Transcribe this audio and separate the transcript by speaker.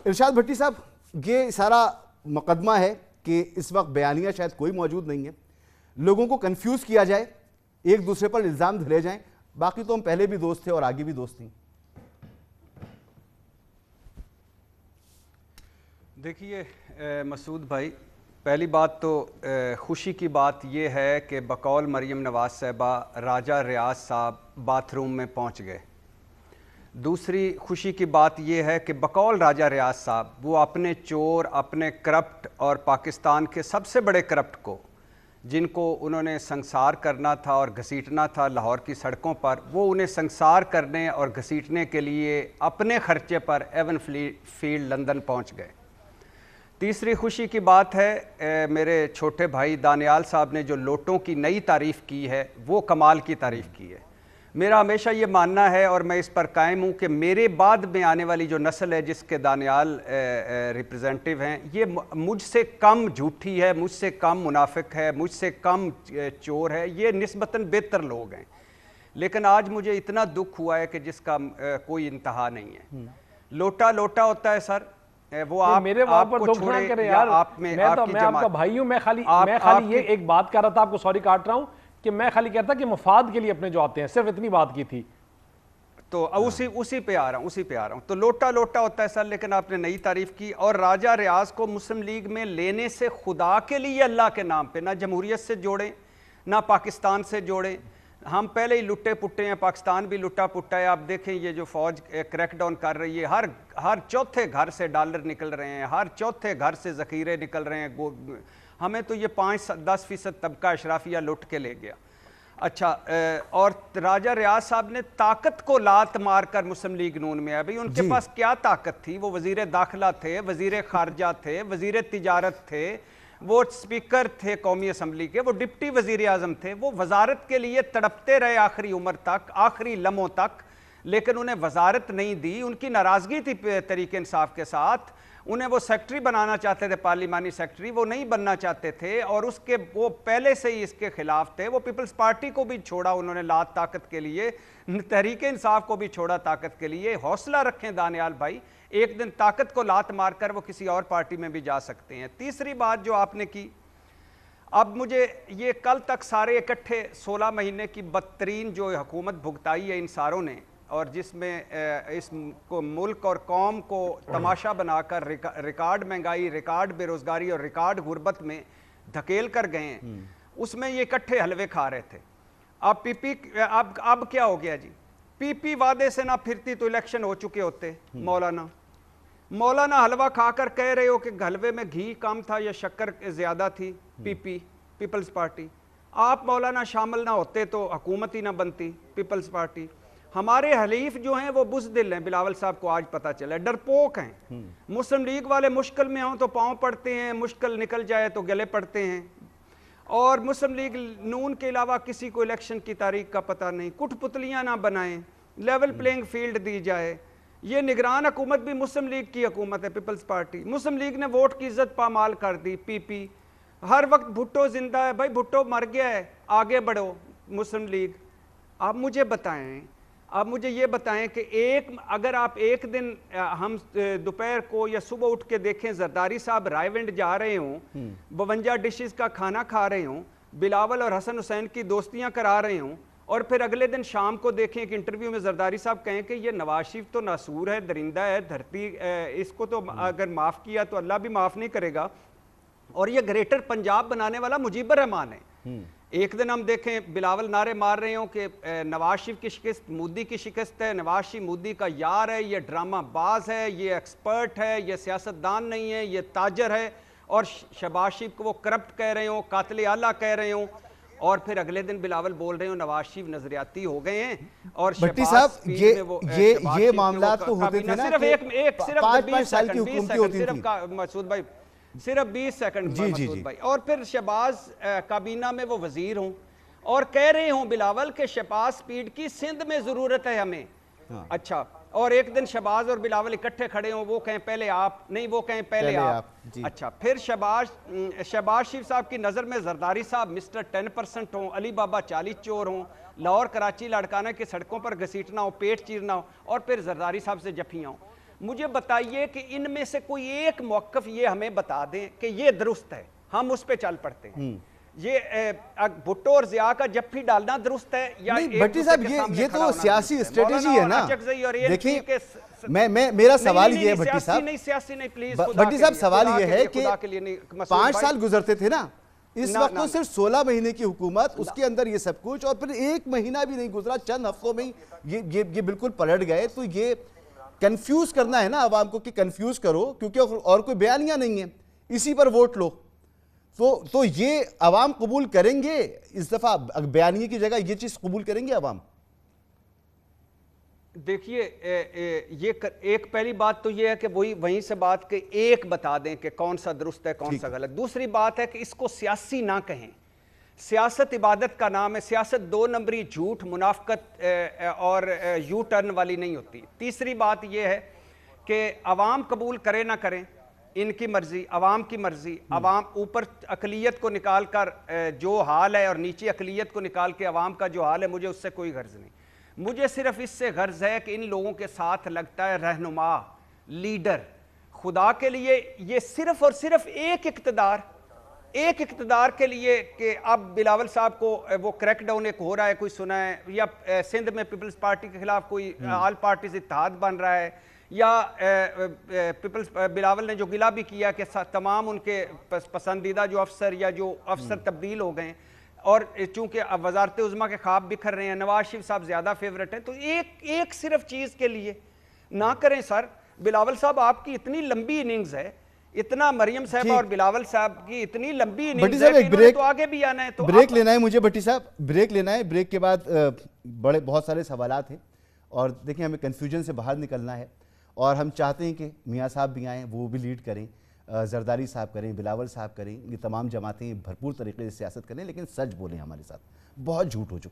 Speaker 1: ارشاد بھٹی صاحب، یہ سارا مقدمہ ہے کہ اس وقت بیانیہ شاید کوئی موجود نہیں ہے، لوگوں کو کنفیوز کیا جائے، ایک دوسرے پر الزام دھرے جائیں، باقی تو ہم پہلے بھی دوست تھے اور آگے بھی دوست ہیں۔
Speaker 2: دیکھیے مسعود بھائی، پہلی بات تو خوشی کی بات یہ ہے کہ بقول مریم نواز صاحبہ راجہ ریاض صاحب باتھ روم میں پہنچ گئے۔ دوسری خوشی کی بات یہ ہے کہ بقول راجہ ریاض صاحب وہ اپنے چور، اپنے کرپٹ اور پاکستان کے سب سے بڑے کرپٹ کو، جن کو انہوں نے سنسار کرنا تھا اور گھسیٹنا تھا لاہور کی سڑکوں پر، وہ انہیں سنسار کرنے اور گھسیٹنے کے لیے اپنے خرچے پر ایون فیلڈ لندن پہنچ گئے۔ تیسری خوشی کی بات ہے میرے چھوٹے بھائی دانیال صاحب نے جو لوٹوں کی نئی تعریف کی ہے، وہ کمال کی تعریف کی ہے۔ میرا ہمیشہ یہ ماننا ہے اور میں اس پر قائم ہوں کہ میرے بعد میں آنے والی جو نسل ہے جس کے دانیال ریپریزنٹیو ہیں، یہ مجھ سے کم جھوٹی ہے، مجھ سے کم منافق ہے، مجھ سے کم چور ہے، یہ نسبتاً بہتر لوگ ہیں۔ لیکن آج مجھے اتنا دکھ ہوا ہے کہ جس کا کوئی انتہا نہیں ہے۔ لوٹا لوٹا ہوتا ہے سر، وہ آپ کو چھوڑے یا آپ میں آپ کی
Speaker 3: میں آپ کا بھائی ہوں، میں خالی یہ ایک بات کر رہا تھا، آپ کو سوری کاٹ رہا ہوں، کہ میں خالی کہتا کہ مفاد کے لیے اپنے جو آتے ہیں، صرف اتنی بات کی تھی۔
Speaker 2: تو اسی پہ آ رہا ہوں تو لوٹا لوٹا ہوتا ہے سر، لیکن آپ نے نئی تعریف کی۔ اور راجہ ریاض کو مسلم لیگ میں لینے سے خدا کے لیے اللہ کے نام پہ نہ جمہوریت سے جوڑیں نہ پاکستان سے جوڑیں۔ ہم پہلے ہی لٹے پٹے ہیں، پاکستان بھی لٹا پٹا ہے۔ آپ دیکھیں یہ جو فوج کریک ڈاؤن کر رہی ہے، ہر چوتھے گھر سے ڈالر نکل رہے ہیں، ہر چوتھے گھر سے ذخیرے نکل رہے ہیں۔ ہمیں تو یہ 5-10% طبقہ اشرافیہ لٹ کے لے گیا۔ اچھا، اور راجہ ریاض صاحب نے طاقت کو لات مار کر مسلم لیگ نون میں آئے۔ بھئی ان کے پاس کیا طاقت تھی؟ وہ وزیر داخلہ تھے، وزیر خارجہ تھے، وزیر تجارت تھے، وہ سپیکر تھے قومی اسمبلی کے، وہ ڈپٹی وزیر اعظم تھے، وہ وزارت کے لیے تڑپتے رہے آخری عمر تک، آخری لمحوں تک، لیکن انہیں وزارت نہیں دی۔ ان کی ناراضگی تھی تحریک انصاف کے ساتھ، انہیں وہ سیکٹری بنانا چاہتے تھے، پارلیمانی سیکٹری، وہ نہیں بننا چاہتے تھے، اور وہ پہلے سے ہی اس کے خلاف تھے۔ وہ پیپلز پارٹی کو بھی چھوڑا انہوں نے لات طاقت کے لیے، تحریک انصاف کو بھی چھوڑا طاقت کے لیے۔ حوصلہ رکھیں دانیال بھائی، ایک دن طاقت کو لات مار کر وہ کسی اور پارٹی میں بھی جا سکتے ہیں۔ تیسری بات جو آپ نے کی، اب مجھے یہ کل تک سارے اکٹھے 16 مہینے کی بدترین جو حکومت بھگتائی ہے ان ساروں نے، اور جس میں اس کو ملک اور قوم کو تماشا بنا کر ریکارڈ مہنگائی، ریکارڈ بے روزگاری اور ریکارڈ غربت میں دھکیل کر گئے ہیں، اس میں یہ اکٹھے حلوے کھا رہے تھے۔ اب کیا ہو گیا جی؟ پی پی وعدے سے نہ پھرتی تو الیکشن ہو چکے ہوتے۔ مولانا حلوہ کھا کر کہہ رہے ہو کہ حلوے میں گھی کم تھا یا شکر زیادہ تھی، پیپلز پارٹی۔ آپ مولانا شامل نہ ہوتے تو حکومت ہی نہ بنتی پیپلز پارٹی۔ ہمارے حلیف جو ہیں وہ بزدل ہیں، بلاول صاحب کو آج پتہ چلا ہے، ڈرپوک ہیں۔ مسلم لیگ والے مشکل میں ہوں تو پاؤں پڑتے ہیں، مشکل نکل جائے تو گلے پڑتے ہیں، اور مسلم لیگ نون کے علاوہ کسی کو الیکشن کی تاریخ کا پتہ نہیں۔ کٹ پتلیاں نہ بنائیں، لیول پلینگ فیلڈ دی جائے۔ یہ نگران حکومت بھی مسلم لیگ کی حکومت ہے، پیپلز پارٹی۔ مسلم لیگ نے ووٹ کی عزت پامال کر دی، پی پی۔ ہر وقت بھٹو زندہ ہے، بھائی بھٹو مر گیا ہے، آگے بڑھو مسلم لیگ۔ آپ مجھے بتائیں، آپ مجھے یہ بتائیں کہ اگر آپ ایک دن ہم دوپہر کو یا صبح اٹھ کے دیکھیں زرداری صاحب رائے ونڈ جا رہے ہوں، 52 ڈشز کا کھانا کھا رہے ہوں، بلاول اور حسن حسین کی دوستیاں کرا رہے ہوں، اور پھر اگلے دن شام کو دیکھیں ایک انٹرویو میں زرداری صاحب کہیں کہ یہ نواز شریف تو ناسور ہے، درندہ ہے، دھرتی اس کو تو اگر معاف کیا تو اللہ بھی معاف نہیں کرے گا، اور یہ گریٹر پنجاب بنانے والا مجیب الرحمان ہے۔ ایک دن ہم دیکھیں بلاول نعرے مار رہے ہوں کہ نواز شریف کی شکست مودی کی شکست ہے، نواز شریف مودی کا یار ہے، یہ ڈرامہ باز ہے، یہ ایکسپرٹ ہے، یہ سیاستدان نہیں ہے، یہ تاجر ہے، اور شہباز شریف کو وہ کرپٹ کہہ رہے ہوں، قاتل اعلیٰ کہہ رہے ہوں، اور پھر اگلے دن بلاول بول رہے ہوں نواز شریف نظریاتی ہو گئے ہیں۔ اور
Speaker 1: بھٹی صاحب یہ معاملات تو ہوتے تھے نا کہ 5 سال کی حکومتیں ہوتی تھیں۔
Speaker 2: مسعود بھائی صرف 20 سیکنڈ مسعود بھائی، اور پھر شہباز کابینہ میں وہ وزیر ہوں اور کہہ رہے ہوں بلاول کہ شہباز سپیڈ کی سندھ میں ضرورت ہے ہمیں۔ اچھا، اور ایک دن شہباز اور بلاول اکٹھے کھڑے ہوں، وہ کہیں پہلے آپ، نہیں وہ کہیں پہلے آپ۔ اچھا، پھر شہباز شریف صاحب کی نظر میں زرداری صاحب مسٹر 10% ہوں، علی بابا 40 چور ہوں، لاہور کراچی لاڑکانہ کی سڑکوں پر گھسیٹنا ہو، پیٹ چیرنا ہو، اور پھر زرداری صاحب سے جفیاں ہوں۔ مجھے بتائیے کہ ان میں سے کوئی ایک موقف یہ ہمیں بتا دیں کہ یہ درست ہے، ہم اس پہ چل پڑتے ہیں۔ یہ بھٹو اور ضیاء کا جفی ڈالنا درست ہے یا
Speaker 1: بھٹی صاحب یہ تو سیاسی اسٹریٹجی ہے نا۔ دیکھیں میرا سوال یہ ہے بھٹی صاحب، بھٹی صاحب سوال یہ ہے کہ 5 سال گزرتے تھے نا، اس وقت تو صرف 16 مہینے کی حکومت، اس کے اندر یہ سب کچھ، اور پھر 1 مہینہ بھی نہیں گزرا، چند ہفتوں میں یہ بالکل پلٹ گئے۔ تو یہ کنفیوز کرنا ہے نا عوام کو کہ کنفیوز کرو، کیونکہ اور کوئی بیانیہ نہیں ہے، اسی پر ووٹ لو۔ تو یہ عوام قبول کریں گے اس دفعہ بیانیے کی جگہ یہ چیز قبول کریں گے عوام؟
Speaker 2: دیکھیے یہ ایک پہلی بات تو یہ ہے کہ وہیں سے بات کہ ایک بتا دیں کہ کون سا درست ہے کون سا غلط۔ دوسری بات ہے کہ اس کو سیاسی نہ کہیں، سیاست عبادت کا نام ہے، سیاست 2 نمبری جھوٹ، منافقت اور یو ٹرن والی نہیں ہوتی۔ تیسری بات یہ ہے کہ عوام قبول کرے نہ کریں ان کی مرضی، عوام کی مرضی، عوام اوپر اقلیت کو نکال کر جو حال ہے اور نیچے اقلیت کو نکال کے عوام کا جو حال ہے، مجھے اس سے کوئی غرض نہیں۔ مجھے صرف اس سے غرض ہے کہ ان لوگوں کے ساتھ لگتا ہے رہنما، لیڈر۔ خدا کے لیے یہ صرف اور صرف ایک اقتدار کے لیے کہ اب بلاول صاحب کو وہ کریک ڈاؤن ایک ہو رہا ہے، کوئی سنا ہے، یا سندھ میں پیپلز پارٹی کے خلاف کوئی آل پارٹیز اتحاد بن رہا ہے، یا بلاول نے جو گلہ بھی کیا کہ تمام ان کے پسندیدہ جو افسر یا جو افسر تبدیل ہو گئے، اور چونکہ اب وزارت عظمیٰ کے خواب بکھر رہے ہیں، نواز شریف صاحب زیادہ فیورٹ ہیں، تو ایک صرف چیز کے لیے نہ کریں سر۔ بلاول صاحب آپ کی اتنی لمبی اننگز ہے، اتنا مریم صاحبہ اور بلاول صاحب کی اتنی لمبی اننگز ہے کہ انہوں نے تو آگے بھی آنا ہے۔ تو
Speaker 1: بریک لینا ہے مجھے بھٹی صاحب، بریک لینا ہے۔ بریک کے بعد بہت سارے سوالات ہیں، اور دیکھیں ہمیں کنفیوژن سے باہر نکلنا ہے، اور ہم چاہتے ہیں کہ میاں صاحب بھی آئیں، وہ بھی لیڈ کریں، زرداری صاحب کریں، بلاول صاحب کریں، یہ تمام جماعتیں بھرپور طریقے سے سیاست کریں، لیکن سچ بولیں ہمارے ساتھ۔ بہت جھوٹ ہو چکا